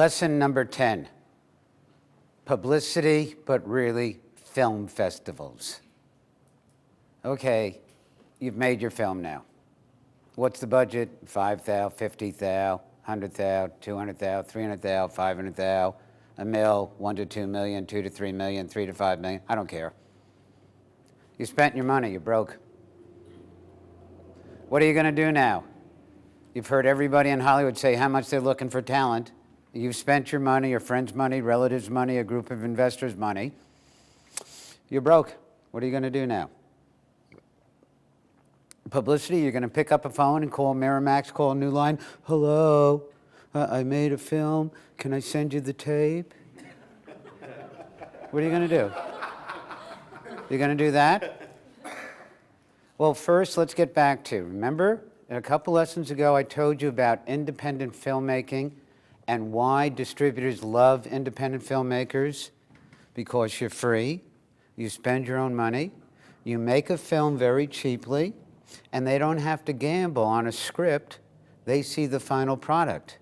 Lesson number 10, publicity, but really film festivals. Okay, you've made your film now. What's the budget? 5,000, 50,000, 100,000, 200,000, 300,000, 500,000, a mil, 1 to 2 million, 2 to 3 million, 3 to 5 million. I don't care. You spent your money, you're broke. What are you going to do now? You've heard everybody in Hollywood say how much they're looking for talent. You've spent your money, your friends' money, relatives' money, a group of investors' money. You're broke. What are you going to do now? Publicity, you're going to pick up a phone and call Miramax, call New Line. Hello, I made a film. Can I send you the tape? What are you going to do? You're going to do that? Well, first, let's get back to, remember, a couple lessons ago, I told you about independent filmmaking and why distributors love independent filmmakers. Because you're free, you spend your own money, you make a film very cheaply, and they don't have to gamble on a script. They see the final product.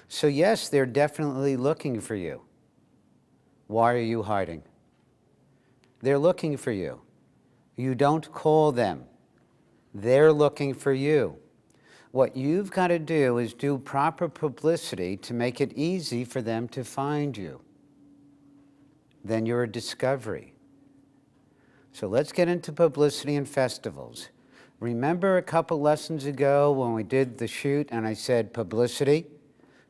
So yes, they're definitely looking for you. Why are you hiding? They're looking for you. You don't call them. They're looking for you. What you've got to do is do proper publicity to make it easy for them to find you. Then you're a discovery. So let's get into publicity and festivals. Remember a couple lessons ago when we did the shoot and I said publicity?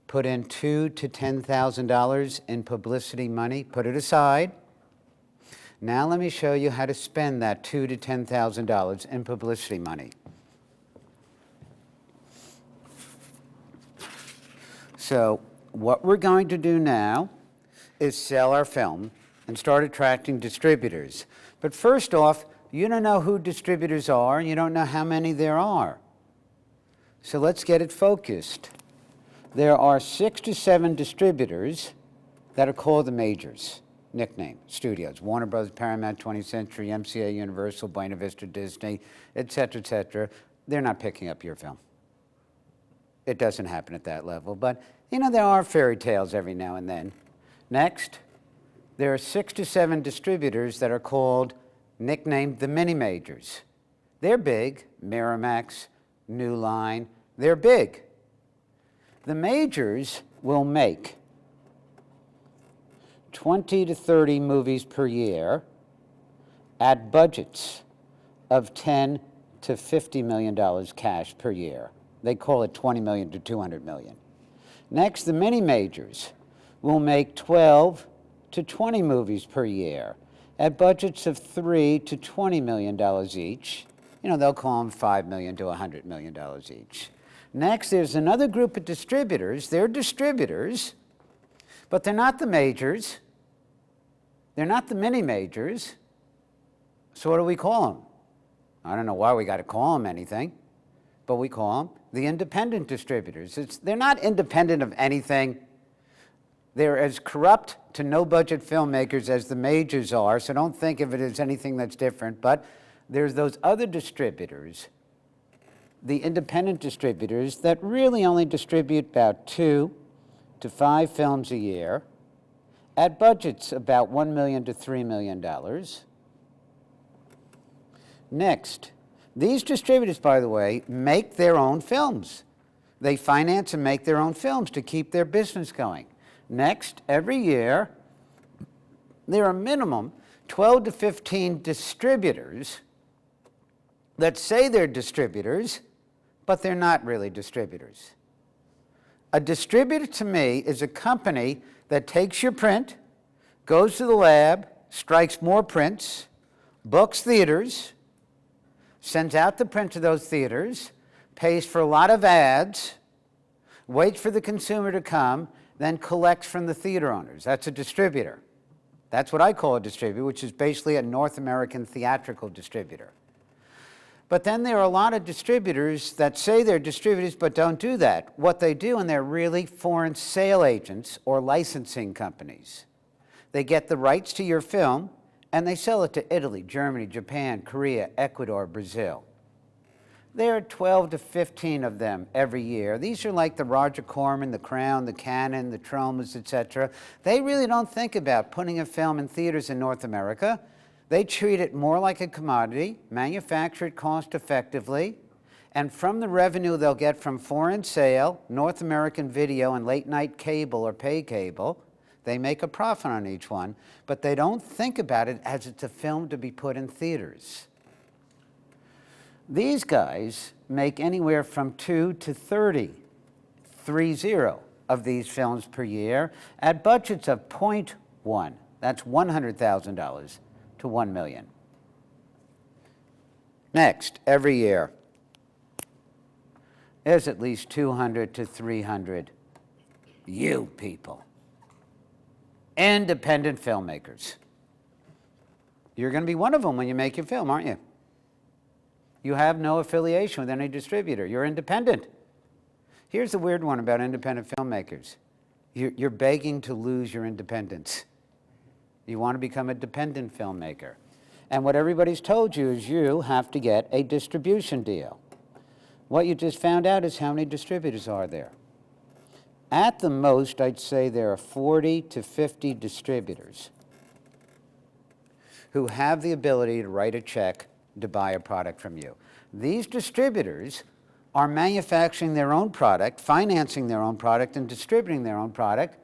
Put in $2,000 to $10,000 in publicity money, put it aside. Now let me show you how to spend that $2,000 to $10,000 in publicity money. So what we're going to do now is sell our film and start attracting distributors. But first off, you don't know who distributors are, and you don't know how many there are. So let's get it focused. There are 6 to 7 distributors that are called the majors, nickname, studios, Warner Brothers, Paramount, 20th Century, MCA, Universal, Buena Vista, Disney, et cetera, et cetera. They're not picking up your film. It doesn't happen at that level, but you know, there are fairy tales every now and then. Next, there are 6 to 7 distributors that are called, nicknamed the mini majors. They're big, Miramax, New Line, they're big. The majors will make 20 to 30 movies per year at budgets of $10 to $50 million cash per year. They call it 20 million to 200 million. Next, the mini majors will make 12 to 20 movies per year at budgets of $3 to $20 million each. You know, they'll call them $5 million to $100 million each. Next, there's another group of distributors. They're distributors, but they're not the majors. They're not the mini majors. So what do we call them? I don't know why we got to call them anything, but we call them the independent distributors. They're not independent of anything. They're as corrupt to no-budget filmmakers as the majors are, so don't think of it as anything that's different. But there's those other distributors, the independent distributors, that really only distribute about 2 to 5 films a year at budgets about $1 million to $3 million. Next, these distributors, by the way, make their own films. They finance and make their own films to keep their business going. Next, every year, there are minimum 12 to 15 distributors that say they're distributors, but they're not really distributors. A distributor to me is a company that takes your print, goes to the lab, strikes more prints, books theaters, sends out the print to those theaters, pays for a lot of ads, waits for the consumer to come, then collects from the theater owners. That's a distributor. That's what I call a distributor, which is basically a North American theatrical distributor. But then there are a lot of distributors that say they're distributors but don't do that. What they do, and they're really foreign sale agents or licensing companies. They get the rights to your film, and they sell it to Italy, Germany, Japan, Korea, Ecuador, Brazil. There are 12 to 15 of them every year. These are like the Roger Corman, the Crown, the Canon, the Tromas, etc. They really don't think about putting a film in theaters in North America. They treat it more like a commodity, manufacture it cost effectively, and from the revenue they'll get from foreign sale, North American video, and late night cable or pay cable, they make a profit on each one, but they don't think about it as it's a film to be put in theaters. These guys make anywhere from 2 to 30 of these films per year at budgets of 0.1. That's $100,000 to $1 million. Next, every year, there's at least 200 to 300 you people, independent filmmakers. You're going to be one of them when you make your film, aren't you? You have no affiliation with any distributor. You're independent. Here's the weird one about independent filmmakers. You're begging to lose your independence. You want to become a dependent filmmaker. And what everybody's told you is you have to get a distribution deal. What you just found out is how many distributors are there. At the most, I'd say there are 40 to 50 distributors who have the ability to write a check to buy a product from you. These distributors are manufacturing their own product, financing their own product, and distributing their own product,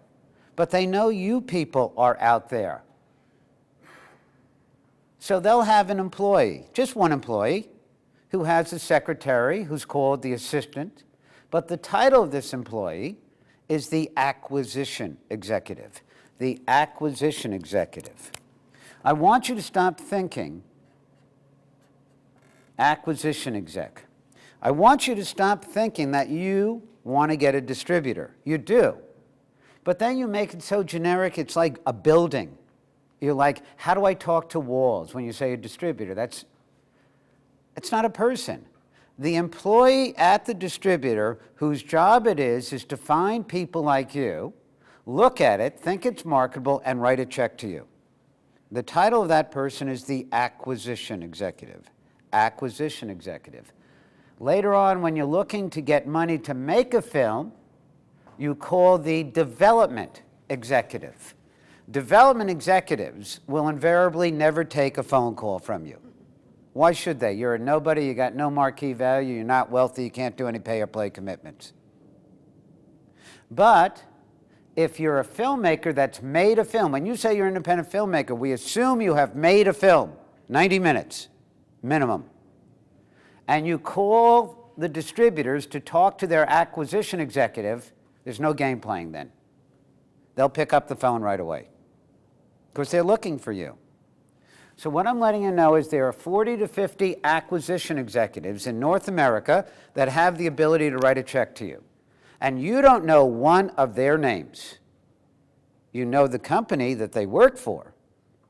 but they know you people are out there. So they'll have an employee, just one employee, who has a secretary who's called the assistant, but the title of this employee is the acquisition executive. The acquisition executive. I want you to stop thinking acquisition exec. I want you to stop thinking that you want to get a distributor. You do. But then you make it so generic, it's like a building. You're like, how do I talk to walls when you say a distributor? It's not a person. The employee at the distributor whose job it is to find people like you, look at it, think it's marketable, and write a check to you. The title of that person is the acquisition executive. Acquisition executive. Later on, when you're looking to get money to make a film, you call the development executive. Development executives will invariably never take a phone call from you. Why should they? You're a nobody, you got no marquee value, you're not wealthy, you can't do any pay or play commitments. But if you're a filmmaker that's made a film, when you say you're an independent filmmaker, we assume you have made a film, 90 minutes minimum, and you call the distributors to talk to their acquisition executive, there's no game playing then. They'll pick up the phone right away because they're looking for you. So what I'm letting you know is there are 40 to 50 acquisition executives in North America that have the ability to write a check to you. And you don't know one of their names. You know the company that they work for,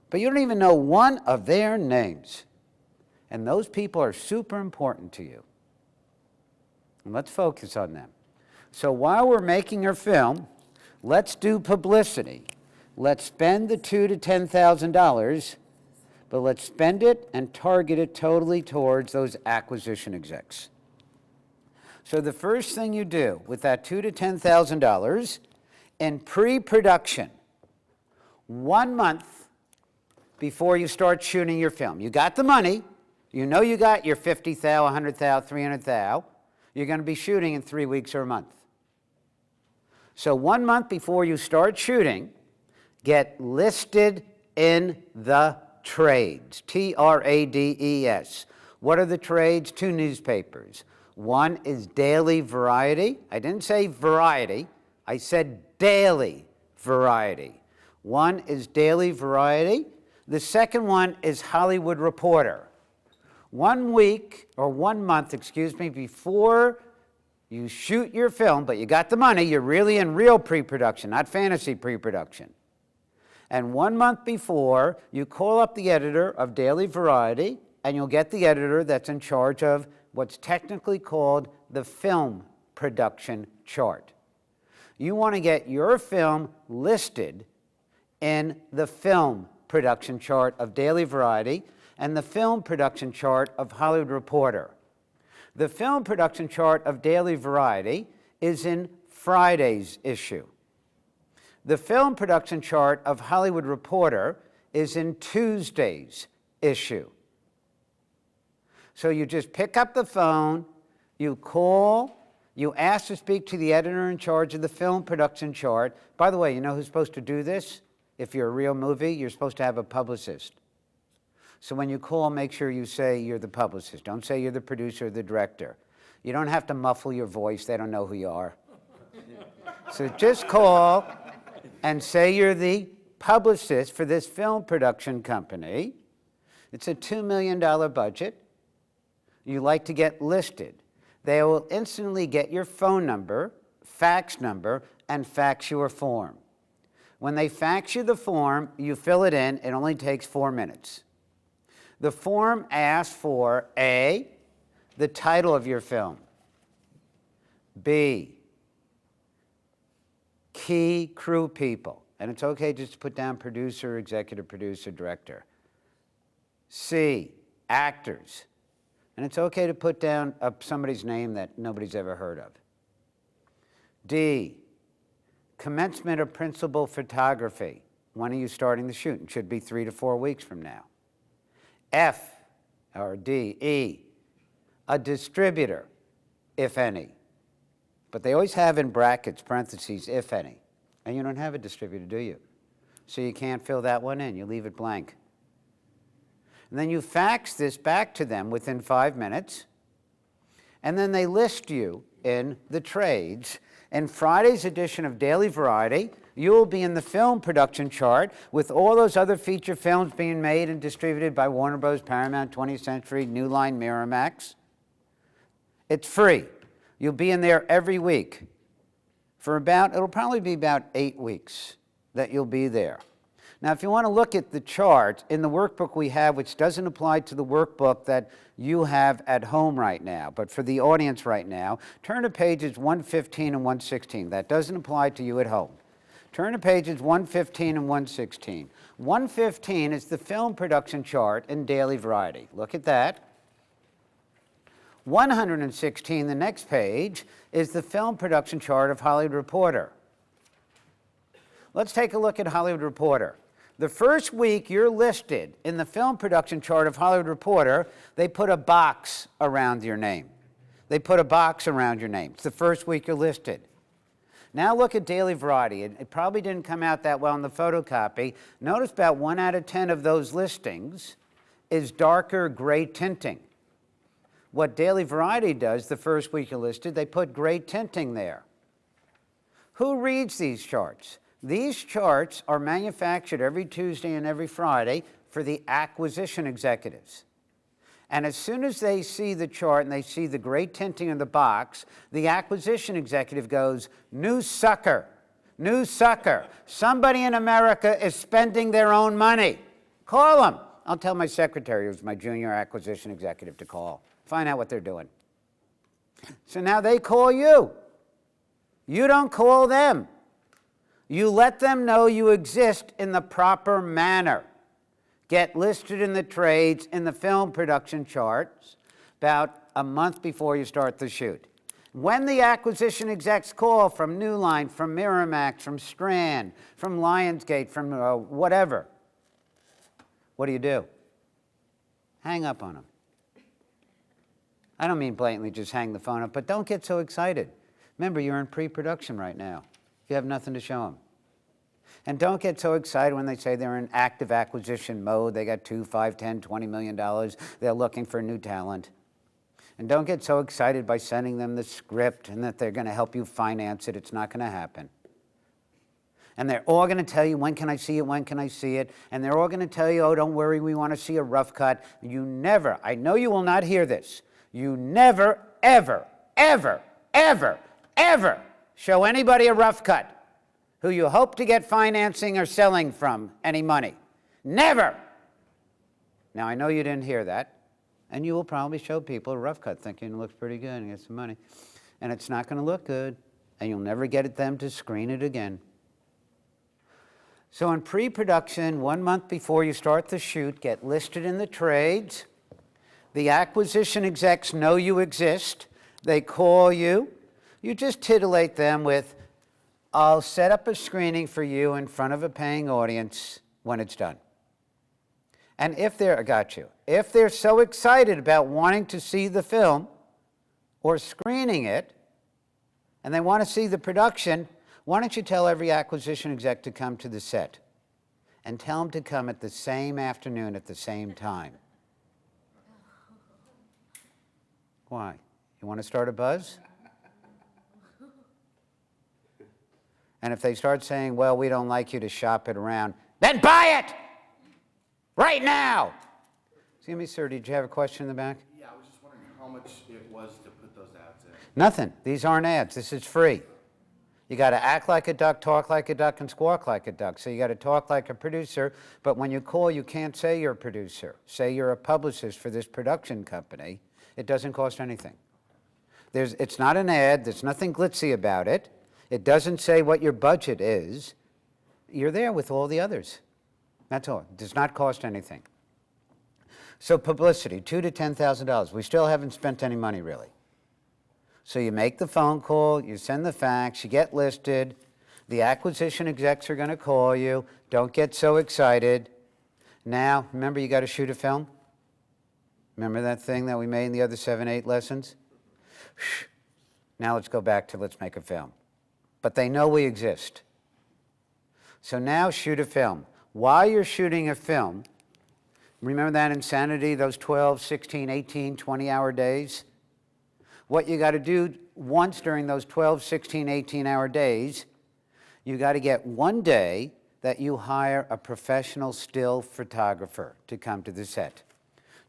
but you don't even know one of their names. And those people are super important to you. And let's focus on them. So while we're making our film, let's do publicity. Let's spend the $2,000 to $10,000, but let's spend it and target it totally towards those acquisition execs. So the first thing you do with that $2,000 to $10,000 in pre-production, 1 month before you start shooting your film. You got the money. You know you got your 50 thou, 100 thou, 300 thou. You're going to be shooting in 3 weeks or a month. So 1 month before you start shooting, get listed in the trades, Trades. What are the trades? 2 newspapers. One is Daily Variety. I didn't say variety. I said Daily Variety. One is Daily Variety. The second one is Hollywood Reporter. 1 week, or 1 month, before you shoot your film, but you got the money, you're really in real pre-production, not fantasy pre-production. And 1 month before, you call up the editor of Daily Variety, and you'll get the editor that's in charge of what's technically called the film production chart. You want to get your film listed in the film production chart of Daily Variety and the film production chart of Hollywood Reporter. The film production chart of Daily Variety is in Friday's issue. The film production chart of Hollywood Reporter is in Tuesday's issue. So you just pick up the phone, you call, you ask to speak to the editor in charge of the film production chart. By the way, you know who's supposed to do this? If you're a real movie, you're supposed to have a publicist. So when you call, make sure you say you're the publicist. Don't say you're the producer or the director. You don't have to muffle your voice. They don't know who you are. So just call and say you're the publicist for this film production company. It's a $2 million budget. You like to get listed. They will instantly get your phone number, fax number, and fax you a form. When they fax you the form, you fill it in. It only takes 4 minutes. The form asks for A, the title of your film, B, key crew people, and it's okay just to put down producer, executive producer, director, C, actors, and it's okay to put down somebody's name that nobody's ever heard of, D, commencement of principal photography. When are you starting the shoot? It should be 3 to 4 weeks from now. F, or D, E, a distributor, if any. But they always have in brackets, parentheses, if any. And you don't have a distributor, do you? So you can't fill that one in. You leave it blank. And then you fax this back to them within 5 minutes. And then they list you in the trades. In Friday's edition of Daily Variety, you will be in the film production chart with all those other feature films being made and distributed by Warner Bros., Paramount, 20th Century, New Line, Miramax. It's free. You'll be in there every week for it'll probably be about 8 weeks that you'll be there. Now, if you want to look at the chart in the workbook we have, which doesn't apply to the workbook that you have at home right now, but for the audience right now, turn to pages 115 and 116. That doesn't apply to you at home. Turn to pages 115 and 116. 115 is the film production chart in Daily Variety. Look at that. 116, the next page, is the film production chart of Hollywood Reporter. Let's take a look at Hollywood Reporter. The first week you're listed in the film production chart of Hollywood Reporter, they put a box around your name. They put a box around your name. It's the first week you're listed. Now look at Daily Variety. It probably didn't come out that well in the photocopy. Notice about 1 out of 10 of those listings is darker gray tinting. What Daily Variety does the first week you're listed, they put gray tinting there. Who reads these charts? These charts are manufactured every Tuesday and every Friday for the acquisition executives. And as soon as they see the chart and they see the gray tinting in the box, the acquisition executive goes, new sucker, new sucker. Somebody in America is spending their own money. Call them. I'll tell my secretary, who's my junior acquisition executive, to call. Find out what they're doing. So now they call you. You don't call them. You let them know you exist in the proper manner. Get listed in the trades in the film production charts about a month before you start the shoot. When the acquisition execs call from New Line, from Miramax, from Strand, from Lionsgate, from whatever, what do? Hang up on them. I don't mean blatantly just hang the phone up, but don't get so excited. Remember, you're in pre-production right now. You have nothing to show them. And don't get so excited when they say they're in active acquisition mode. They got $2, $5, $10, $20 million. They're looking for new talent. And don't get so excited by sending them the script and that they're going to help you finance it. It's not going to happen. And they're all going to tell you, when can I see it, when can I see it? And they're all going to tell you, oh, don't worry, we want to see a rough cut. You never, I know you will not hear this, you never, ever, ever, ever, ever show anybody a rough cut who you hope to get financing or selling from any money. Never! Now, I know you didn't hear that, and you will probably show people a rough cut thinking it looks pretty good and get some money. And it's not going to look good, and you'll never get them to screen it again. So in pre-production, 1 month before you start the shoot, get listed in the trades. The acquisition execs know you exist. They call you. You just titillate them with, I'll set up a screening for you in front of a paying audience when it's done. And if they're, I got you, if they're so excited about wanting to see the film or screening it, and they want to see the production, why don't you tell every acquisition exec to come to the set? And tell them to come at the same afternoon at the same time. Why? You want to start a buzz? And if they start saying, well, we don't like you to shop it around, then buy it! Right now! Excuse me, sir, did you have a question in the back? Yeah, I was just wondering how much it was to put those ads in. Nothing. These aren't ads. This is free. You got to act like a duck, talk like a duck, and squawk like a duck. So you got to talk like a producer, but when you call, you can't say you're a producer. Say you're a publicist for this production company. It doesn't cost anything. It's not an ad. There's nothing glitzy about it. It doesn't say what your budget is. You're there with all the others. That's all. It does not cost anything. So publicity, $2,000 to $10,000. We still haven't spent any money, really. So you make the phone call, you send the fax, you get listed. The acquisition execs are going to call you. Don't get so excited. Now, remember, you got to shoot a film? Remember that thing that we made in the other 7, 8 lessons? Now let's go back to let's make a film. But they know we exist. So now shoot a film. While you're shooting a film, remember that insanity, those 12, 16, 18, 20-hour days? What you got to do once during those 12, 16, 18-hour days, you got to get one day that you hire a professional still photographer to come to the set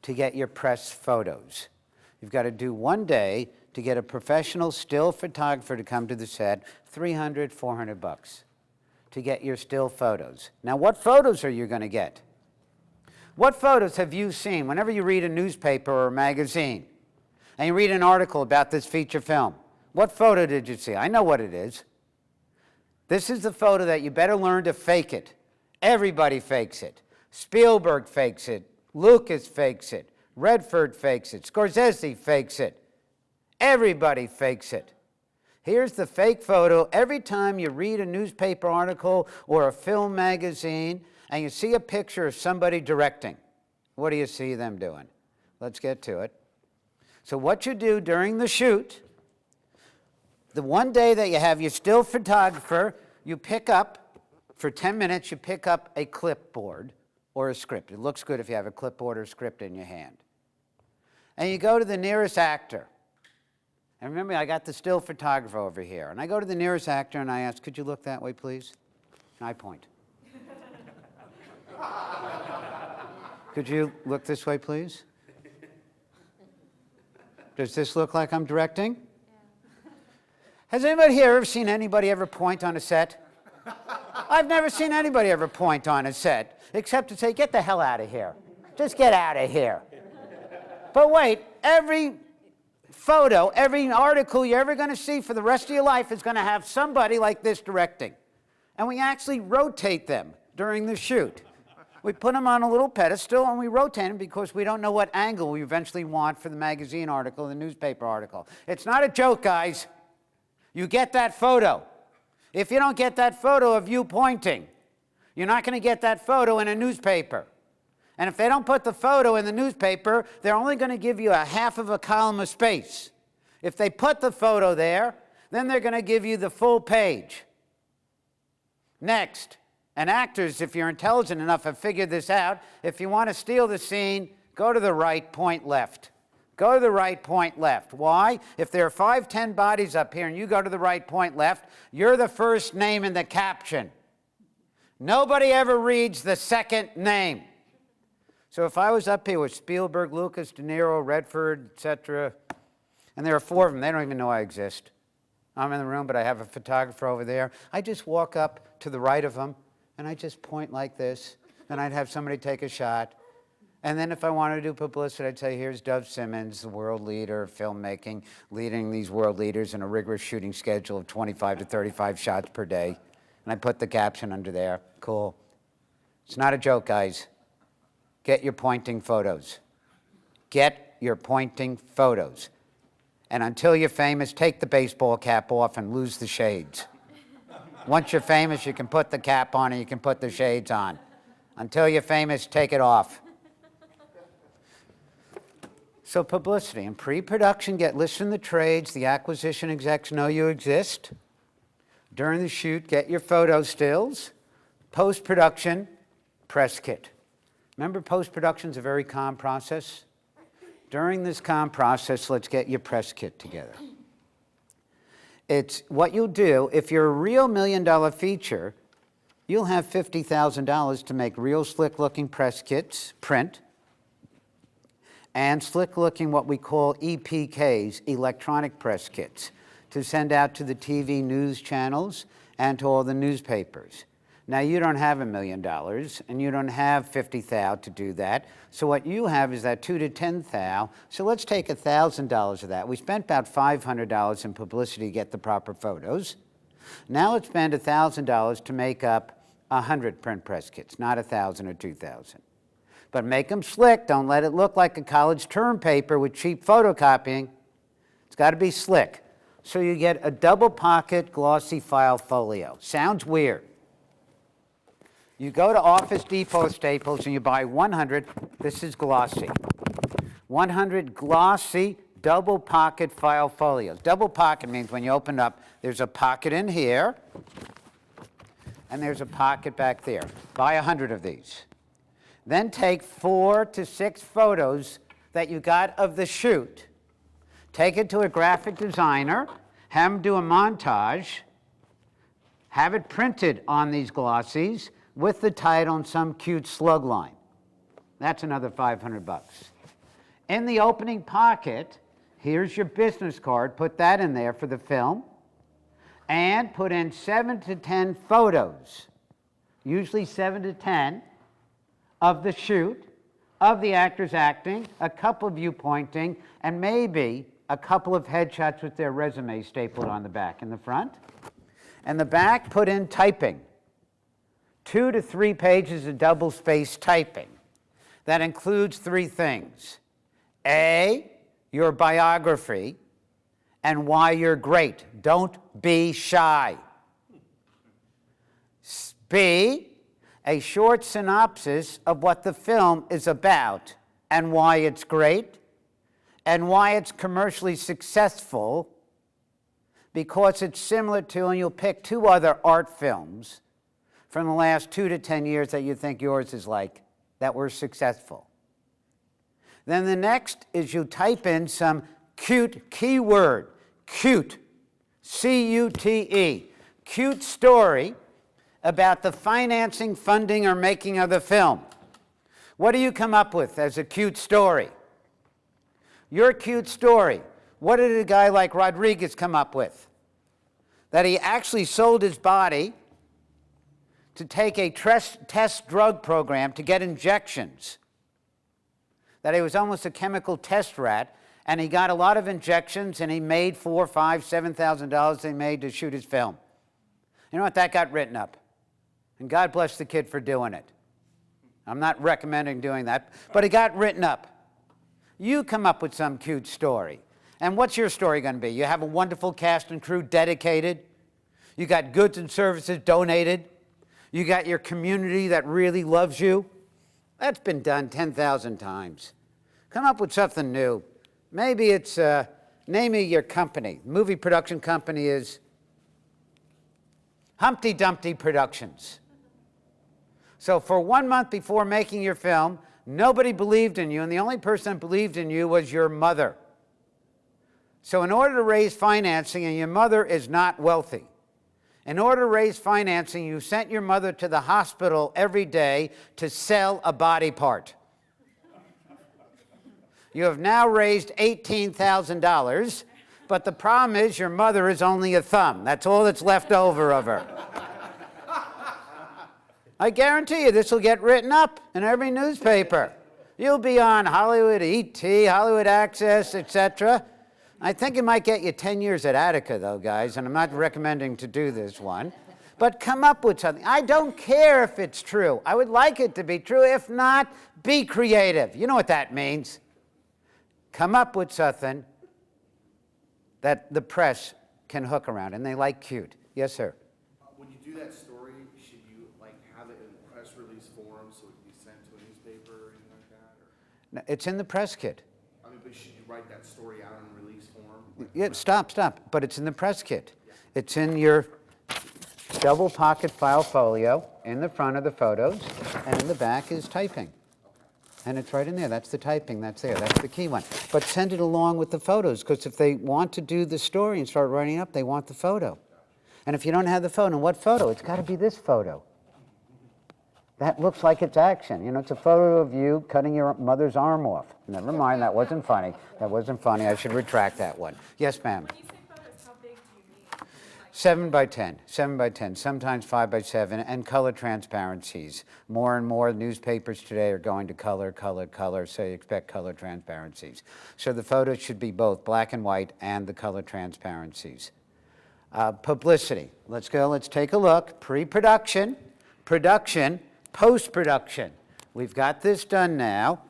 to get your press photos. You've got to do one day to get a professional still photographer to come to the set, $300, $400 to get your still photos. Now, what photos are you going to get? What photos have you seen whenever you read a newspaper or a magazine and you read an article about this feature film? What photo did you see? I know what it is. This is the photo that you better learn to fake it. Everybody fakes it. Spielberg fakes it. Lucas fakes it. Redford fakes it. Scorsese fakes it. Everybody fakes it. Here's the fake photo. Every time you read a newspaper article or a film magazine and you see a picture of somebody directing, what do you see them doing? Let's get to it. So what you do during the shoot, the one day that you have your still photographer, you pick up, for 10 minutes, you pick up a clipboard or a script. It looks good if you have a clipboard or a script in your hand. And you go to the nearest actor. And remember, I got the still photographer over here. And I go to the nearest actor and I ask, could you look that way, please? And I point. Could you look this way, please? Does this look like I'm directing? Yeah. Has anybody here ever seen anybody ever point on a set? I've never seen anybody ever point on a set, except to say, get the hell out of here. Just get out of here. But wait, every photo, every article you're ever going to see for the rest of your life is going to have somebody like this directing. And we actually rotate them during the shoot. We put them on a little pedestal and we rotate them because we don't know what angle we eventually want for the magazine article, the newspaper article. It's not a joke, guys. You get that photo. If you don't get that photo of you pointing, you're not going to get that photo in a newspaper. And if they don't put the photo in the newspaper, they're only going to give you a half of a column of space. If they put the photo there, then they're going to give you the full page. Next. And actors, if you're intelligent enough, have figured this out. If you want to steal the scene, go to the right, point left. Go to the right, point left. Why? If there are 5, 10 bodies up here and you go to the right, point left, you're the first name in the caption. Nobody ever reads the second name. So if I was up here with Spielberg, Lucas, De Niro, Redford, etc., and there are 4 of them, they don't even know I exist. I'm in the room, but I have a photographer over there. I just walk up to the right of them, and I just point like this, and I'd have somebody take a shot. And then if I wanted to do publicity, I'd say, here's Dov Simmons, the world leader of filmmaking, leading these world leaders in a rigorous shooting schedule of 25 to 35 shots per day. And I put the caption under there. Cool. It's not a joke, guys. Get your pointing photos. Get your pointing photos. And until you're famous, take the baseball cap off and lose the shades. Once you're famous, you can put the cap on and you can put the shades on. Until you're famous, take it off. So publicity and pre-production, get listed in the trades. The acquisition execs know you exist. During the shoot, get your photo stills. Post-production, press kit. Remember, post-production's a very calm process? During this calm process, let's get your press kit together. It's what you'll do, if you're a real $1 million feature, you'll have $50,000 to make real slick-looking press kits, print, and slick-looking what we call EPKs, electronic press kits, to send out to the TV news channels and to all the newspapers. Now, you don't have $1 million, and you don't have $50,000 to do that. So what you have is that $2,000 to $10,000. So let's take $1,000 of that. We spent about $500 in publicity to get the proper photos. Now let's spend $1,000 to make up 100 print press kits, not 1,000 or 2,000. But make them slick. Don't let it look like a college term paper with cheap photocopying. It's got to be slick. So you get a double pocket glossy file folio. Sounds weird. You go to Office Depot Staples and you buy 100, this is glossy, 100 glossy double pocket file folios. Double pocket means when you open up, there's a pocket in here, and there's a pocket back there. Buy 100 of these. Then take 4 to 6 photos that you got of the shoot. Take it to a graphic designer, have them do a montage, have it printed on these glossies, with the title and some cute slug line. That's another $500. In the opening pocket, here's your business card. Put that in there for the film. And put in 7 to 10 photos, usually 7 to 10, of the shoot, of the actors acting, a couple of you pointing, and maybe a couple of headshots with their resume stapled on the back. In the front. And the back, put in typing. 2 to 3 pages of double-spaced typing. That includes 3 things. A, your biography, and why you're great. Don't be shy. B, a short synopsis of what the film is about and why it's great, and why it's commercially successful, because it's similar to, and you'll pick 2 other art films from the last 2 to 10 years that you think yours is like, that were successful. Then the next is you type in some cute keyword, cute, C-U-T-E, cute story about the financing, funding, or making of the film. What do you come up with as a cute story? Your cute story. What did a guy like Rodriguez come up with? That he actually sold his body to take a test drug program to get injections. That he was almost a chemical test rat, and he got a lot of injections, and he made $4,000, $5,000, $7,000 he made to shoot his film. You know what? That got written up. And God bless the kid for doing it. I'm not recommending doing that, but it got written up. You come up with some cute story. And what's your story going to be? You have a wonderful cast and crew dedicated. You got goods and services donated. You got your community that really loves you. That's been done 10,000 times. Come up with something new. Maybe it's, name of your company. Movie production company is Humpty Dumpty Productions. So for 1 month before making your film, nobody believed in you, and the only person that believed in you was your mother. So in order to raise financing, and your mother is not wealthy, in order to raise financing, you sent your mother to the hospital every day to sell a body part. You have now raised $18,000, but the problem is your mother is only a thumb. That's all that's left over of her. I guarantee you this will get written up in every newspaper. You'll be on Hollywood ET, Hollywood Access, etc. I think it might get you 10 years at Attica, though, guys, and I'm not recommending to do this one. But come up with something. I don't care if it's true. I would like it to be true. If not, be creative. You know what that means. come up with something that the press can hook around, and they like cute. Yes, sir? When you do that story, should you like have it in press release form so it can be sent to a newspaper or anything like that? Or? No, it's in the press kit. I mean, but should you write that story out in release form? Like Yeah, stop. But it's in the press kit. It's in your double pocket file folio in the front of the photos, and in the back is typing. And it's right in there. That's the typing. That's there. That's the key one. But send it along with the photos, because if they want to do the story and start writing up, they want the photo. And if you don't have the photo, what photo? It's got to be this photo. That looks like it's action. You know, it's a photo of you cutting your mother's arm off. Never mind, that wasn't funny. That wasn't funny. I should retract that one. Yes, ma'am. When you say photos, how big do you need? Like, 7 by 10, 7 by 10, sometimes 5 by 7, and color transparencies. More and more newspapers today are going to color, so you expect color transparencies. So the photos should be both black and white and the color transparencies. Publicity. Let's go, let's take a look. Pre-production, production, post-production. We've got this done now,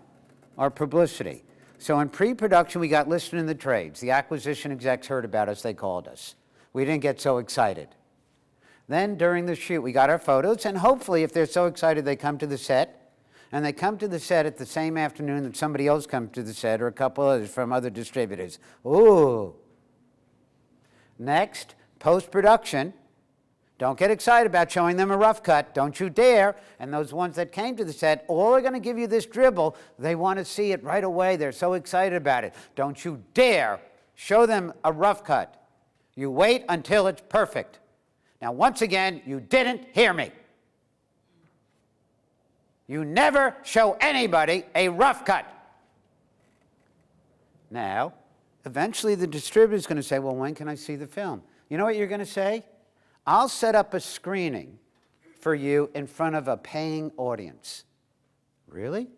our publicity. So in pre-production, we got listed in the trades. The acquisition execs heard about us, they called us. We didn't get so excited. Then during the shoot, we got our photos, and hopefully if they're so excited, they come to the set, and they come to the set at the same afternoon that somebody else comes to the set, or a couple others from other distributors. Ooh. Next, post-production. Don't get excited about showing them a rough cut. Don't you dare. And those ones that came to the set, all are going to give you this dribble. They want to see it right away. They're so excited about it. Don't you dare show them a rough cut. You wait until it's perfect. Now, once again, you didn't hear me. You never show anybody a rough cut. Now, eventually the distributor's going to say, well, when can I see the film? You know what you're going to say? I'll set up a screening for you in front of a paying audience. Really?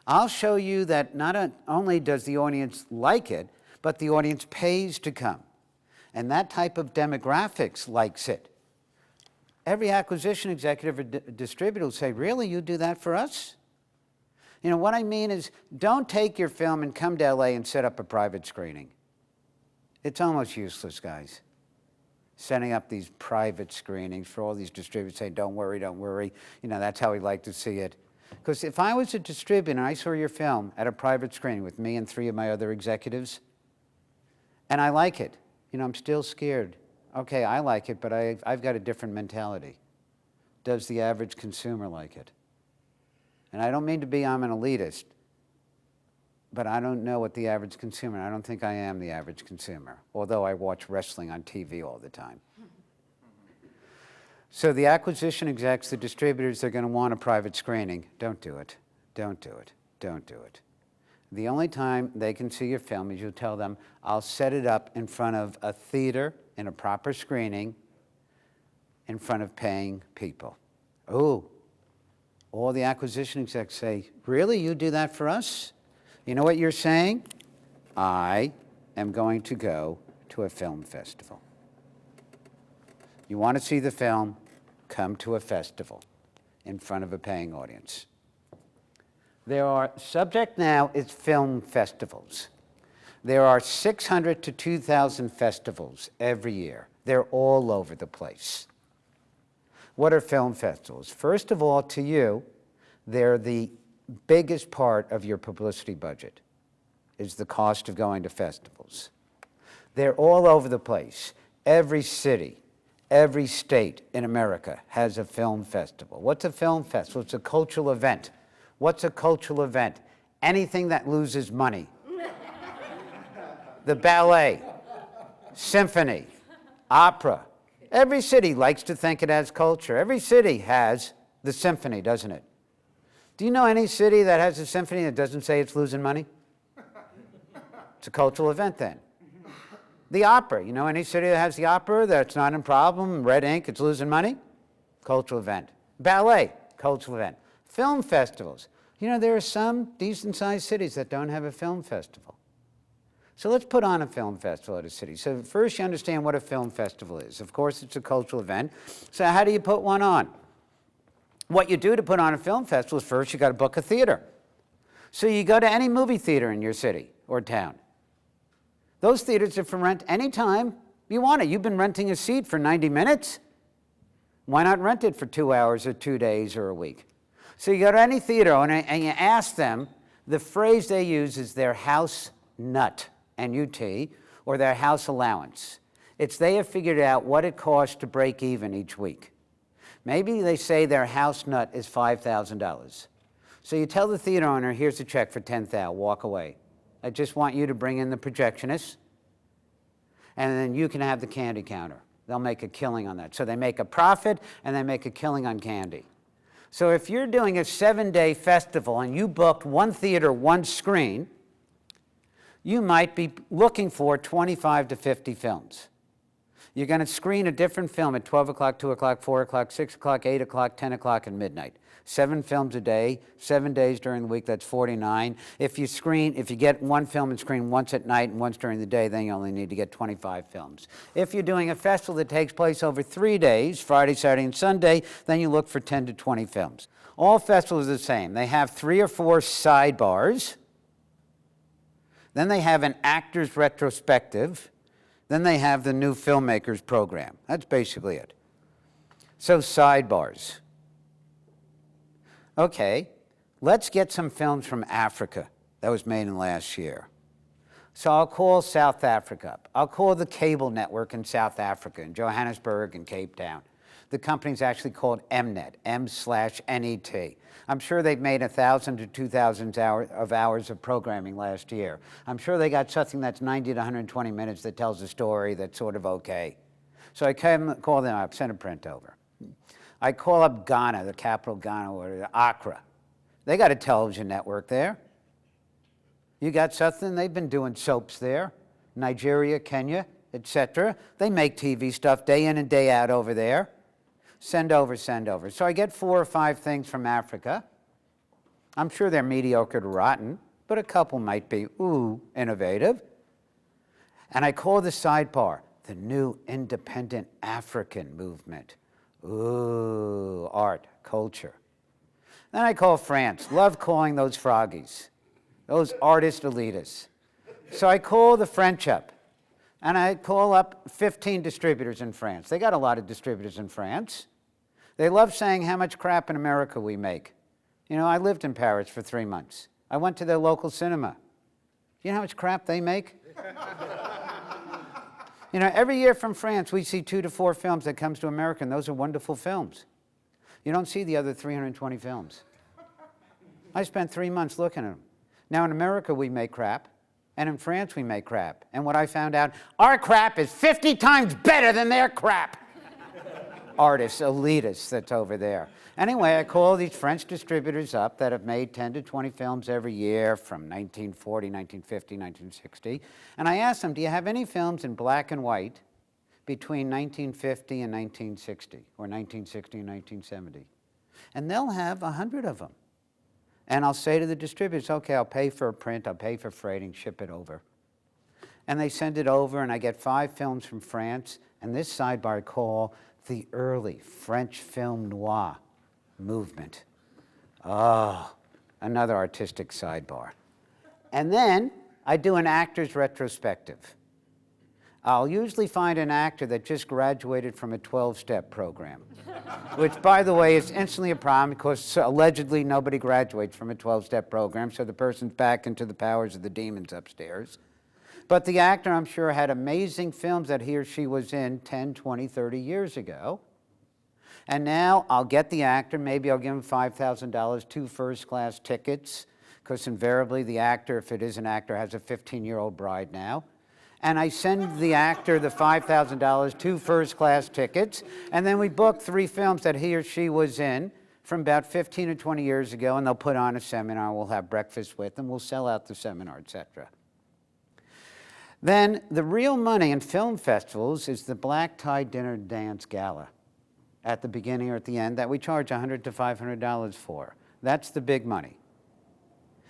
I'll show you that not only does the audience like it, but the audience pays to come. And that type of demographics likes it. Every acquisition executive or distributor will say, really, you do that for us? You know, what I mean is, don't take your film and come to LA and set up a private screening. It's almost useless, guys. Setting up these private screenings for all these distributors, say, don't worry, don't worry. You know, that's how we like to see it. Because if I was a distributor and I saw your film at a private screening with me and 3 of my other executives, and I like it, you know, I'm still scared. Okay, I like it, but I've got a different mentality. Does the average consumer like it? And I don't mean to be, I'm an elitist, but I don't know what the average consumer, I don't think I am the average consumer, although I watch wrestling on TV all the time. So the acquisition execs, the distributors, they're going to want a private screening. Don't do it. Don't do it. Don't do it. The only time they can see your film is you tell them, I'll set it up in front of a theater in a proper screening in front of paying people. Oh, all the acquisition execs say, really, you do that for us? You know what you're saying? I am going to go to a film festival. You want to see the film? Come to a festival in front of a paying audience. Subject now is film festivals. There are 600 to 2,000 festivals every year. They're all over the place. What are film festivals? First of all, to you, they're the biggest part of your publicity budget, is the cost of going to festivals. They're all over the place. Every city, every state in America has a film festival. What's a film festival? It's a cultural event. What's a cultural event? Anything that loses money. The ballet, symphony, opera. Every city likes to think it has culture. Every city has the symphony, doesn't it? Do you know any city that has a symphony that doesn't say it's losing money? It's a cultural event then. The opera, you know any city that has the opera that's not in problem, red ink, it's losing money? Cultural event. Ballet, cultural event. Film festivals. You know, there are some decent-sized cities that don't have a film festival. So let's put on a film festival at a city. So first you understand what a film festival is. Of course, it's a cultural event. So how do you put one on? What you do to put on a film festival is first you got to book a theater. So you go to any movie theater in your city or town. Those theaters are for rent anytime you want it. You've been renting a seat for 90 minutes. Why not rent it for 2 hours or 2 days or a week? So you go to any theater and you ask them, the phrase they use is their house nut, N-U-T, or their house allowance. It's they have figured out what it costs to break even each week. Maybe they say their house nut is $5,000. So you tell the theater owner, here's a check for $10,000, walk away. I just want you to bring in the projectionist, and then you can have the candy counter. They'll make a killing on that. So they make a profit, and they make a killing on candy. So if you're doing a 7-day festival and you booked one theater, one screen, you might be looking for 25 to 50 films. You're going to screen a different film at 12 o'clock, 2 o'clock, 4 o'clock, 6 o'clock, 8 o'clock, 10 o'clock, and midnight. 7 films a day, 7 days during the week, that's 49. If you get one film and screen once at night and once during the day, then you only need to get 25 films. If you're doing a festival that takes place over 3 days, Friday, Saturday, and Sunday, then you look for 10 to 20 films. All festivals are the same. They have 3 or 4 sidebars. Then they have an actor's retrospective. Then they have the new filmmakers program. That's basically it. So sidebars. Okay, let's get some films from Africa that was made in last year. So I'll call South Africa up. I'll call the cable network in South Africa, in Johannesburg and Cape Town. The company's actually called Mnet, M/NET. I'm sure they've made 1,000 to 2,000 hours of programming last year. I'm sure they got something that's 90 to 120 minutes that tells a story that's sort of okay. So I call them up, send a print over. I call up Ghana, the capital of Ghana, or Accra. They got a television network there. You got something? They've been doing soaps there. Nigeria, Kenya, etc. They make TV stuff day in and day out over there. Send over, send over. So I get 4 or 5 things from Africa. I'm sure they're mediocre to rotten, but a couple might be, ooh, innovative. And I call the sidebar, the new independent African movement. Ooh, art, culture. Then I call France. Love calling those froggies, those artist elitists. So I call the French up, and I call up 15 distributors in France. They got a lot of distributors in France. They love saying how much crap in America we make. You know, I lived in Paris for 3 months. I went to their local cinema. You know how much crap they make? You know, every year from France, we see 2 to 4 films that comes to America, and those are wonderful films. You don't see the other 320 films. I spent 3 months looking at them. Now, in America, we make crap, and in France, we make crap. And what I found out, our crap is 50 times better than their crap. Artists, elitists that's over there. Anyway, I call these French distributors up that have made 10 to 20 films every year from 1940, 1950, 1960. And I ask them, do you have any films in black and white between 1950 and 1960, or 1960 and 1970? And they'll have 100 of them. And I'll say to the distributors, okay, I'll pay for a print, I'll pay for freighting, ship it over. And they send it over, and I get 5 films from France, and this sidebar I call the early French film noir movement. Oh, another artistic sidebar. And then I do an actor's retrospective. I'll usually find an actor that just graduated from a 12-step program, which, by the way, is instantly a problem because allegedly nobody graduates from a 12-step program, so the person's back into the powers of the demons upstairs. But the actor, I'm sure, had amazing films that he or she was in 10, 20, 30 years ago. And now I'll get the actor, maybe I'll give him $5,000, 2 first-class tickets, because invariably the actor, if it is an actor, has a 15-year-old bride now. And I send the actor the $5,000, 2 first-class tickets, and then we book 3 films that he or she was in from about 15 or 20 years ago, and they'll put on a seminar, we'll have breakfast with them, we'll sell out the seminar, etc. Then the real money in film festivals is the black tie dinner dance gala at the beginning or at the end that we charge $100 to $500 for. That's the big money.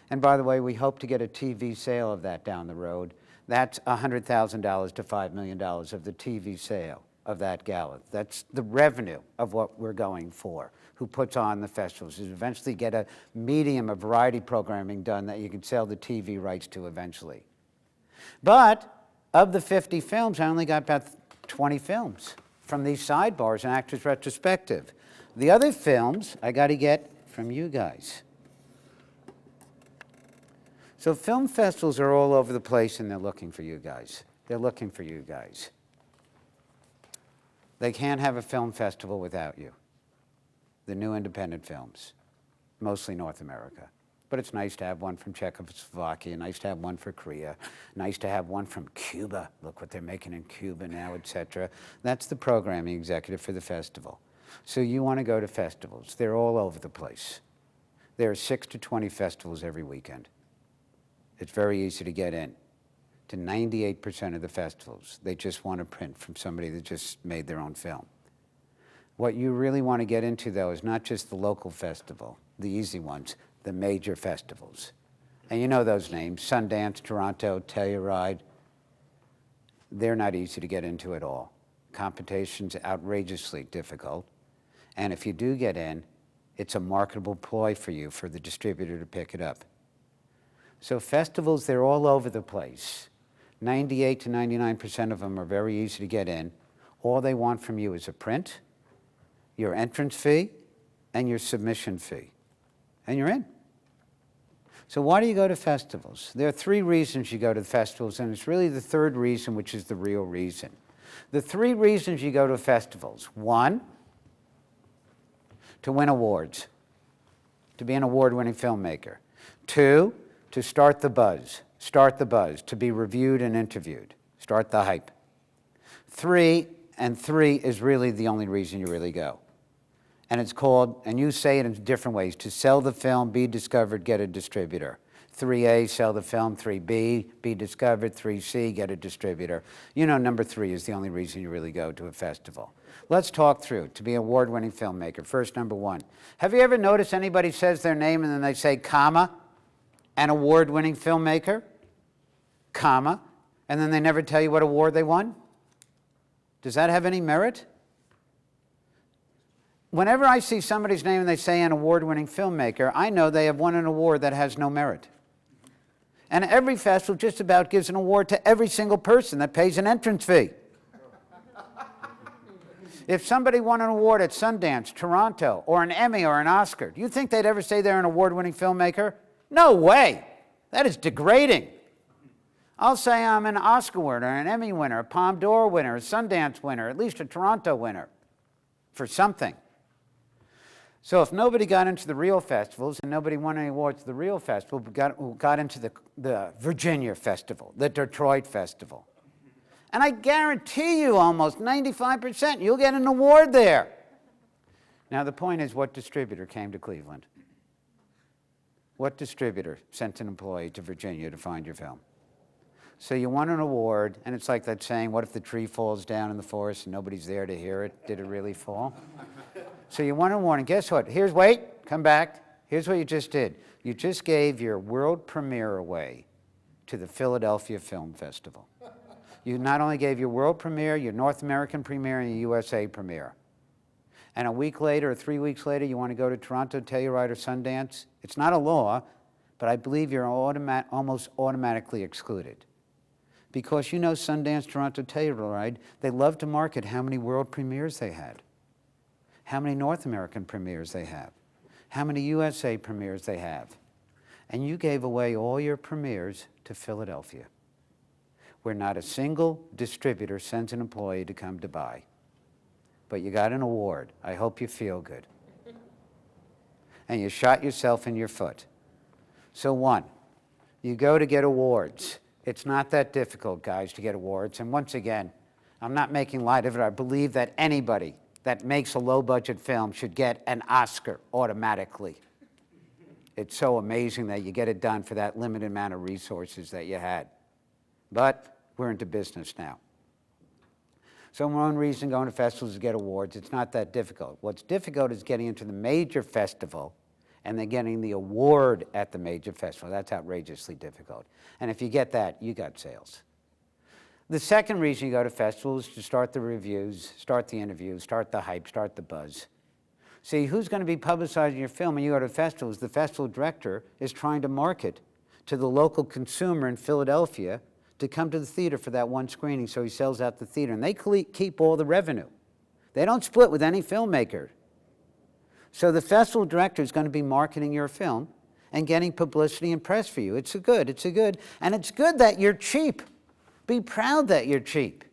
And by the way, we hope to get a TV sale of that down the road. That's $100,000 to $5 million of the TV sale. of that gala. That's the revenue of what we're going for. Who puts on the festivals, is eventually get a medium of variety programming done that you can sell the TV rights to eventually. But of the 50 films, I only got about 20 films from these sidebars and Actors Retrospective. The other films I got to get from you guys. So film festivals are all over the place and they're looking for you guys. They're looking for you guys. They can't have a film festival without you. The new independent films, mostly North America. But it's nice to have one from Czechoslovakia, nice to have one for Korea, nice to have one from Cuba. Look what they're making in Cuba now, etc. That's the programming executive for the festival. So you want to go to festivals. They're all over the place. There are 6 to 20 festivals every weekend. It's very easy to get in. To 98% of the festivals, they just want a print from somebody that just made their own film. What you really want to get into, though, is not just the local festival, the easy ones, the major festivals. And you know those names, Sundance, Toronto, Telluride. They're not easy to get into at all. Competition's outrageously difficult. And if you do get in, it's a marketable ploy for you, for the distributor to pick it up. So festivals, they're all over the place. 98 to 99% of them are very easy to get in. All they want from you is a print, your entrance fee, and your submission fee. And you're in. So why do you go to festivals? There are 3 reasons you go to festivals, and it's really the third reason which is the real reason. The 3 reasons you go to festivals: 1, to win awards, to be an award-winning filmmaker. 2, to start the buzz, to be reviewed and interviewed, start the hype. 3 is really the only reason you really go. And it's called, and you say it in different ways, to sell the film, be discovered, get a distributor. 3A, sell the film. 3B, be discovered. 3C, get a distributor. You know, number 3 is the only reason you really go to a festival. Let's talk through, to be an award-winning filmmaker. First, number 1. Have you ever noticed anybody says their name and then they say, comma, an award-winning filmmaker, comma, and then they never tell you what award they won? Does that have any merit? Whenever I see somebody's name and they say an award-winning filmmaker, I know they have won an award that has no merit. And every festival just about gives an award to every single person that pays an entrance fee. If somebody won an award at Sundance, Toronto, or an Emmy or an Oscar, do you think they'd ever say they're an award-winning filmmaker? No way. That is degrading. I'll say I'm an Oscar winner, an Emmy winner, a Palme d'Or winner, a Sundance winner, at least a Toronto winner for something. So if nobody got into the real festivals and nobody won any awards at the real festival, but got into the Virginia Festival, the Detroit Festival. And I guarantee you almost 95% you'll get an award there. Now the point is, what distributor came to Cleveland? What distributor sent an employee to Virginia to find your film? So you won an award, and it's like that saying, what if the tree falls down in the forest and nobody's there to hear it? Did it really fall? So you won an award, and guess what? Come back. Here's what you just did. You just gave your world premiere away to the Philadelphia Film Festival. You not only gave your world premiere, your North American premiere, and your USA premiere. And a week later or 3 weeks later, you want to go to Toronto, Telluride, or Sundance? It's not a law, but I believe you're almost automatically excluded. Because you know Sundance, Toronto, Telluride, they love to market how many world premieres they had, how many North American premieres they have, how many USA premieres they have. And you gave away all your premieres to Philadelphia, where not a single distributor sends an employee to come to buy. But you got an award. I hope you feel good. And you shot yourself in your foot. So 1, you go to get awards. It's not that difficult, guys, to get awards. And once again, I'm not making light of it. I believe that anybody that makes a low-budget film should get an Oscar automatically. It's so amazing that you get it done for that limited amount of resources that you had. But we're into business now. So one reason going to festivals is to get awards. It's not that difficult. What's difficult is getting into the major festival and then getting the award at the major festival. That's outrageously difficult. And if you get that, you got sales. The second reason you go to festivals is to start the reviews, start the interviews, start the hype, start the buzz. See, who's going to be publicizing your film when you go to festivals? The festival director is trying to market to the local consumer in Philadelphia to come to the theater for that one screening, so he sells out the theater. And they keep all the revenue. They don't split with any filmmaker. So the festival director is going to be marketing your film and getting publicity and press for you. It's good, and it's good that you're cheap. Be proud that you're cheap,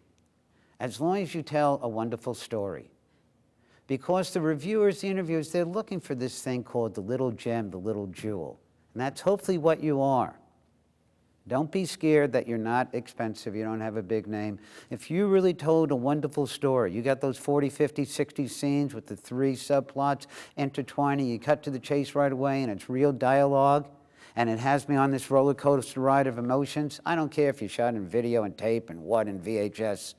as long as you tell a wonderful story. Because the reviewers, the interviewers, they're looking for this thing called the little gem, the little jewel. And that's hopefully what you are. Don't be scared that you're not expensive, you don't have a big name. If you really told a wonderful story, you got those 40, 50, 60 scenes with the 3 subplots intertwining, you cut to the chase right away and it's real dialogue, and it has me on this roller coaster ride of emotions. I don't care if you shot in video and tape and what in VHS.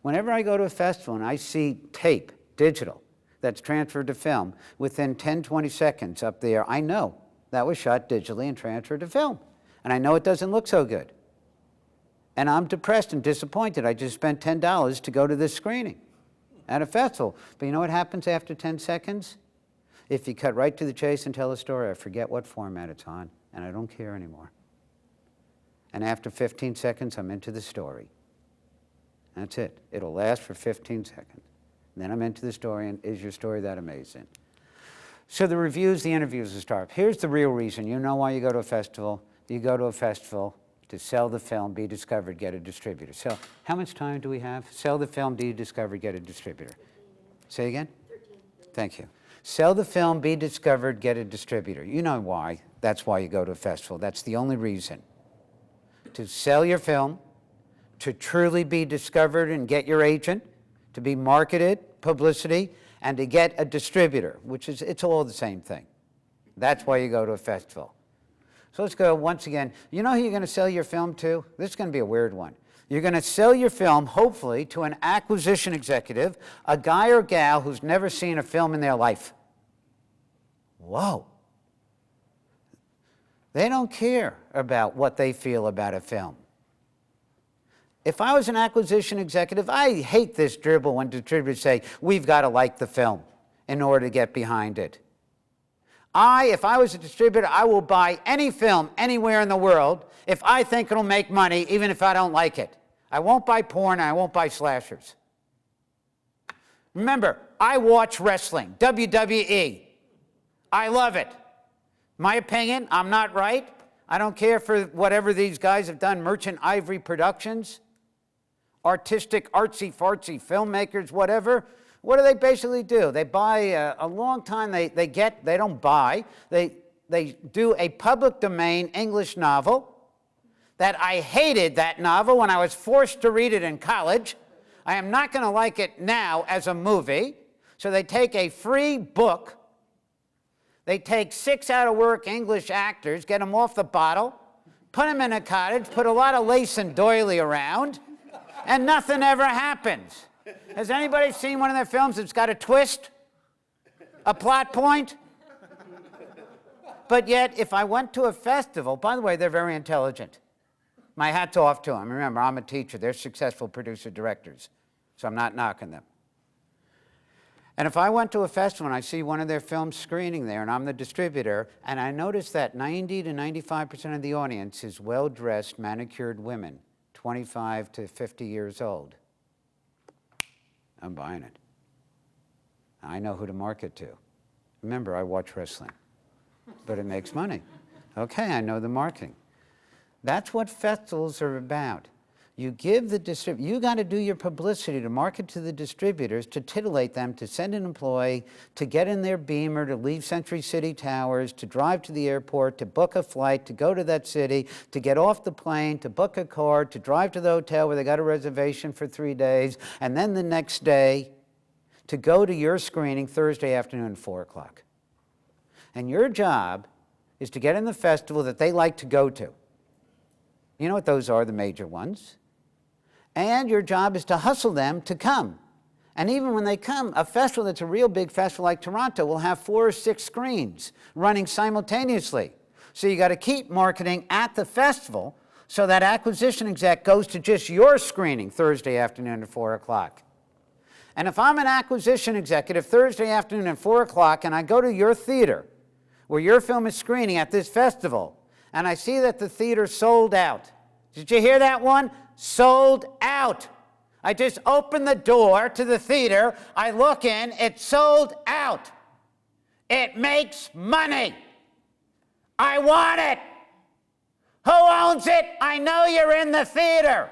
Whenever I go to a festival and I see tape, digital, that's transferred to film, within 10, 20 seconds up there, I know that was shot digitally and transferred to film. And I know it doesn't look so good. And I'm depressed and disappointed. I just spent $10 to go to this screening at a festival. But you know what happens after 10 seconds? If you cut right to the chase and tell a story, I forget what format it's on, and I don't care anymore. And after 15 seconds, I'm into the story. That's it. It'll last for 15 seconds. And then I'm into the story, and is your story that amazing? So the reviews, the interviews will start. Here's the real reason. You know why you go to a festival? You go to a festival to sell the film, be discovered, get a distributor. So how much time do we have? Sell the film, be discovered, get a distributor. Say again? 13. Thank you. Sell the film, be discovered, get a distributor. You know why. That's why you go to a festival. That's the only reason. To sell your film, to truly be discovered and get your agent, to be marketed, publicity, and to get a distributor, which is, it's all the same thing. That's why you go to a festival. So let's go once again. You know who you're going to sell your film to? This is going to be a weird one. You're going to sell your film, hopefully, to an acquisition executive, a guy or gal who's never seen a film in their life. Whoa. They don't care about what they feel about a film. If I was an acquisition executive, I hate this dribble when distributors say, we've got to like the film in order to get behind it. If I was a distributor, I will buy any film anywhere in the world if I think it'll make money, even if I don't like it. I won't buy porn, and I won't buy slashers. Remember, I watch wrestling, WWE. I love it. My opinion, I'm not right. I don't care for whatever these guys have done, Merchant Ivory Productions, artistic, artsy-fartsy filmmakers, whatever. What do they basically do? They buy a long time, they don't buy, they do a public domain English novel that I hated that novel when I was forced to read it in college. I am not going to like it now as a movie. So they take a free book, they take 6 out-of-work English actors, get them off the bottle, put them in a cottage, put a lot of lace and doily around, and nothing ever happens. Has anybody seen one of their films that's got a twist? A plot point? But yet, if I went to a festival, by the way, they're very intelligent. My hat's off to them. Remember, I'm a teacher. They're successful producer-directors, so I'm not knocking them. And if I went to a festival and I see one of their films screening there and I'm the distributor, and I notice that 90 to 95% of the audience is well-dressed, manicured women, 25 to 50 years old, I'm buying it. I know who to market to. Remember, I watch wrestling, but it makes money. Okay, I know the marketing. That's what festivals are about. You give the distributor, you got to do your publicity to market to the distributors, to titillate them, to send an employee, to get in their Beamer, to leave Century City Towers, to drive to the airport, to book a flight, to go to that city, to get off the plane, to book a car, to drive to the hotel where they got a reservation for 3 days, and then the next day to go to your screening Thursday afternoon at 4 o'clock. And your job is to get in the festival that they like to go to. You know what those are, the major ones. And your job is to hustle them to come. And even when they come, a festival that's a real big festival like Toronto will have 4 or 6 screens running simultaneously. So you got to keep marketing at the festival So that acquisition exec goes to just your screening Thursday afternoon at 4 o'clock. And if I'm an acquisition executive Thursday afternoon at 4 o'clock and I go to your theater where your film is screening at this festival and I see that the theater sold out. Did you hear that one? Sold out. I just opened the door to the theater. I look in. It's sold out. It makes money. I want it. Who owns it? I know you're in the theater.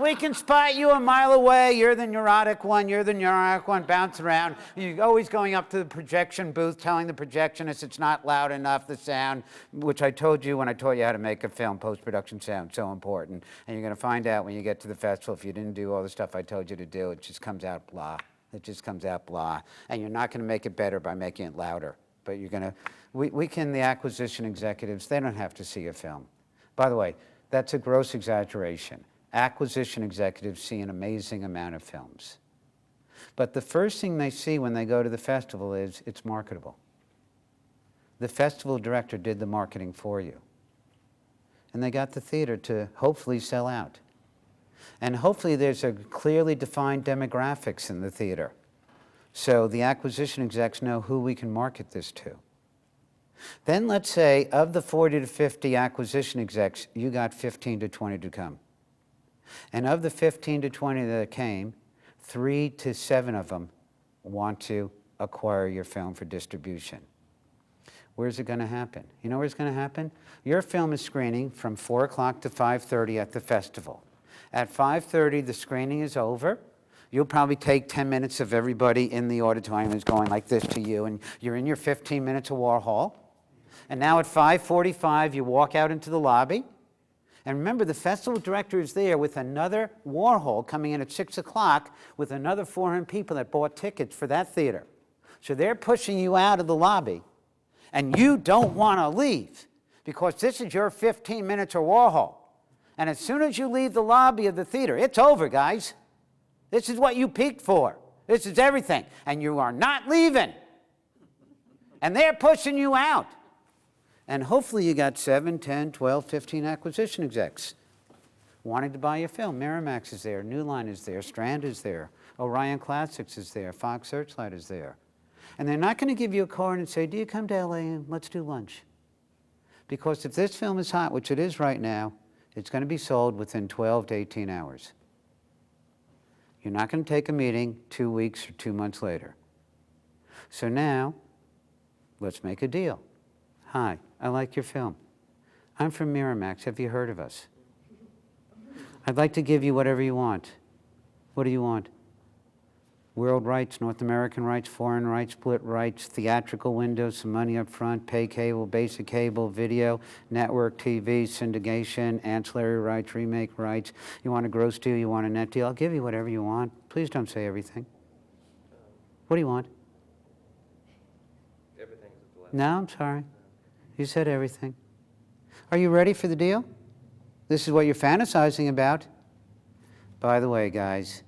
We can spot you a mile away. You're the neurotic one. You're the neurotic one. Bounce around. You're always going up to the projection booth, telling the projectionist it's not loud enough, the sound, which I told you when I taught you how to make a film, post-production sound, so important. And you're going to find out when you get to the festival, if you didn't do all the stuff I told you to do, it just comes out blah. It just comes out blah. And you're not going to make it better by making it louder. But you're going to, we can, the acquisition executives, they don't have to see a film. By the way, that's a gross exaggeration. Acquisition executives see an amazing amount of films. But the first thing they see when they go to the festival is it's marketable. The festival director did the marketing for you. And they got the theater to hopefully sell out. And hopefully there's a clearly defined demographics in the theater. So the acquisition execs know who we can market this to. Then let's say of the 40 to 50 acquisition execs, you got 15 to 20 to come. And of the 15 to 20 that came, 3 to 7 of them want to acquire your film for distribution. Where's it going to happen? You know where it's going to happen? Your film is screening from 4 o'clock to 5:30 at the festival. At 5:30, the screening is over. You'll probably take 10 minutes of everybody in the auditorium is going like this to you, and you're in your 15 minutes of Warhol. And now at 5:45, you walk out into the lobby. And remember, the festival director is there with another Warhol coming in at 6 o'clock with another 400 people that bought tickets for that theater. So they're pushing you out of the lobby, and you don't want to leave because this is your 15 minutes of Warhol. And as soon as you leave the lobby of the theater, it's over, guys. This is what you peaked for. This is everything. And you are not leaving. And they're pushing you out. And hopefully you got 7, 10, 12, 15 acquisition execs wanting to buy your film. Miramax is there, New Line is there, Strand is there, Orion Classics is there, Fox Searchlight is there. And they're not going to give you a card and say, do you come to LA and let's do lunch? Because if this film is hot, which it is right now, it's going to be sold within 12 to 18 hours. You're not going to take a meeting 2 weeks or 2 months later. So now, let's make a deal. Hi, I like your film. I'm from Miramax. Have you heard of us? I'd like to give you whatever you want. What do you want? World rights, North American rights, foreign rights, split rights, theatrical windows, some money up front, pay cable, basic cable, video, network TV, syndication, ancillary rights, remake rights. You want a gross deal, you want a net deal? I'll give you whatever you want. Please don't say everything. What do you want? Everything's at the last. No, I'm sorry. You said everything. Are you ready for the deal? This is what you're fantasizing about. By the way, guys,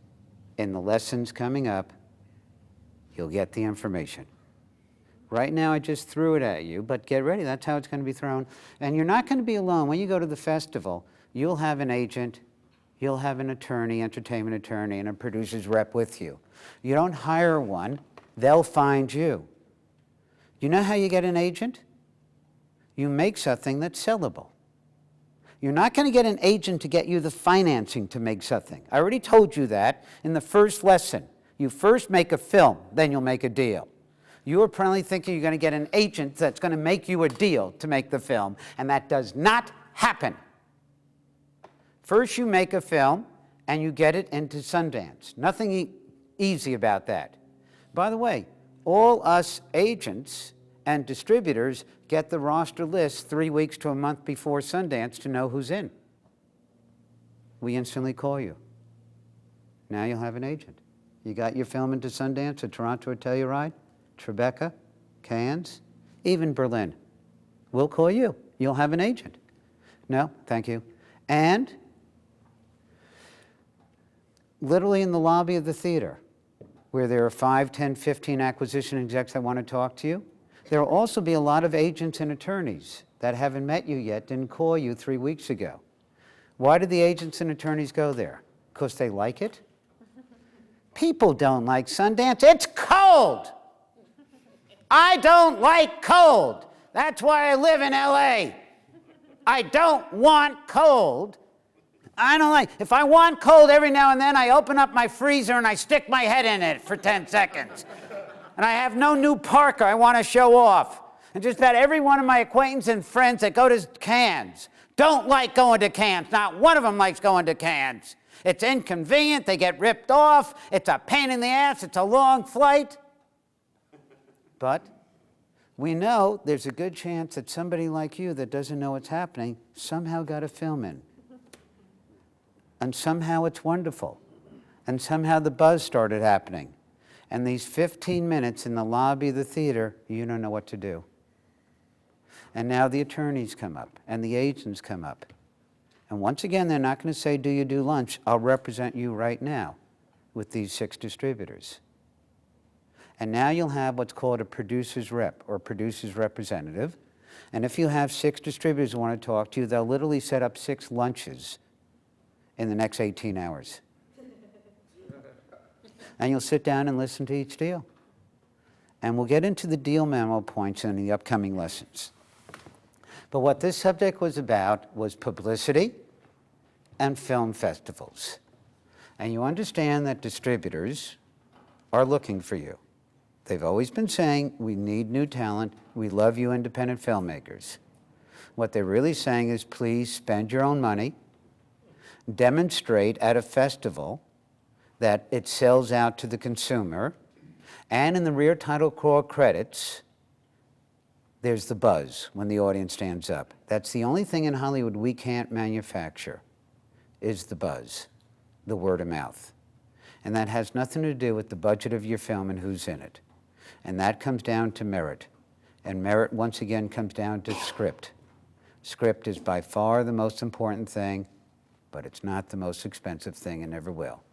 in the lessons coming up, you'll get the information. Right now, I just threw it at you, but get ready. That's how it's going to be thrown. And you're not going to be alone. When you go to the festival, you'll have an agent, you'll have an attorney, entertainment attorney, and a producer's rep with you. You don't hire one. They'll find you. You know how you get an agent? You make something that's sellable. You're not going to get an agent to get you the financing to make something. I already told you that in the first lesson. You first make a film, then you'll make a deal. You are probably thinking you're going to get an agent that's going to make you a deal to make the film, and that does not happen. First you make a film, and you get it into Sundance. Nothing easy about that. By the way, all us agents and distributors get the roster list 3 weeks to a month before Sundance to know who's in. We instantly call you. Now you'll have an agent. You got your film into Sundance or Toronto or Telluride, Tribeca, Cannes, even Berlin. We'll call you. You'll have an agent. No, thank you. And literally in the lobby of the theater, where there are 5, 10, 15 acquisition execs that want to talk to you, There will also be a lot of agents and attorneys that haven't met you yet, didn't call you 3 weeks ago. Why do the agents and attorneys go there? Because they like it? People don't like Sundance. It's cold. I don't like cold. That's why I live in LA. I don't want cold. I don't like, if I want cold every now and then, I open up my freezer and I stick my head in it for 10 seconds. And I have no new Parker I want to show off. And just about every one of my acquaintances and friends that go to Cannes don't like going to Cannes. Not one of them likes going to Cannes. It's inconvenient, they get ripped off, it's a pain in the ass, it's a long flight. But we know there's a good chance that somebody like you that doesn't know what's happening somehow got a film in. And somehow it's wonderful. And somehow the buzz started happening. And these 15 minutes in the lobby of the theater, you don't know what to do. And now the attorneys come up, and the agents come up. And once again, they're not going to say, do you do lunch? I'll represent you right now with these 6 distributors. And now you'll have what's called a producer's rep or producer's representative. And if you have 6 distributors who want to talk to you, they'll literally set up 6 lunches in the next 18 hours. And you'll sit down and listen to each deal. And we'll get into the deal memo points in the upcoming lessons. But what this subject was about was publicity and film festivals. And you understand that distributors are looking for you. They've always been saying, we need new talent, we love you independent filmmakers. What they're really saying is, please spend your own money, demonstrate at a festival that it sells out to the consumer, and in the rear title credits, there's the buzz when the audience stands up. That's the only thing in Hollywood we can't manufacture, is the buzz, the word of mouth. And that has nothing to do with the budget of your film and who's in it. And that comes down to merit. And merit, once again, comes down to script. Script is by far the most important thing, but it's not the most expensive thing and never will.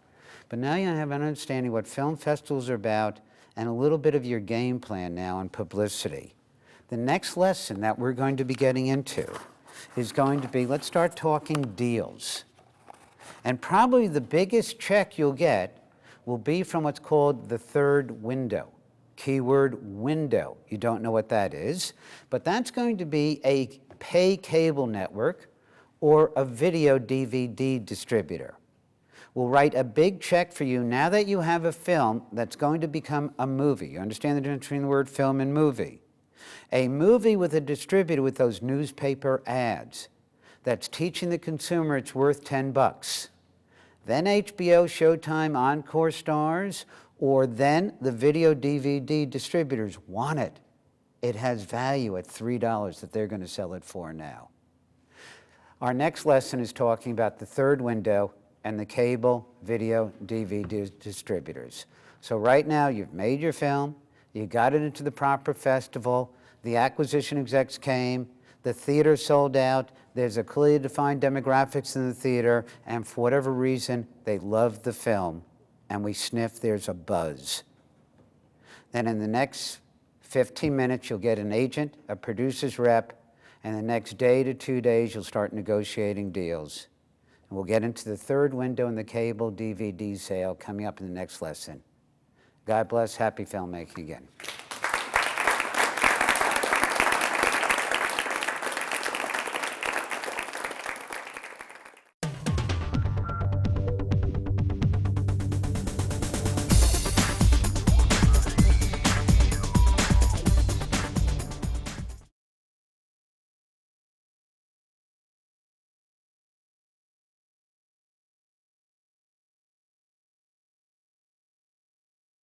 But now you have an understanding what film festivals are about and a little bit of your game plan now on publicity. The next lesson that we're going to be getting into is going to be, let's start talking deals. And probably the biggest check you'll get will be from what's called the third window. Keyword window. You don't know what that is, but that's going to be a pay cable network or a video DVD distributor. Will write a big check for you now that you have a film that's going to become a movie. You understand the difference between the word film and movie? A movie with a distributor with those newspaper ads that's teaching the consumer it's worth $10. Then HBO, Showtime, Encore stars, or then the video DVD distributors want it. It has value at $3 that they're going to sell it for now. Our next lesson is talking about the third window and the cable, video, DVD distributors. So right now, you've made your film, you got it into the proper festival, the acquisition execs came, the theater sold out, there's a clearly defined demographics in the theater, and for whatever reason, they love the film, and we sniff there's a buzz. Then in the next 15 minutes, you'll get an agent, a producer's rep, and the next day to 2 days, you'll start negotiating deals. And we'll get into the third window in the cable DVD sale coming up in the next lesson. God bless, happy filmmaking again.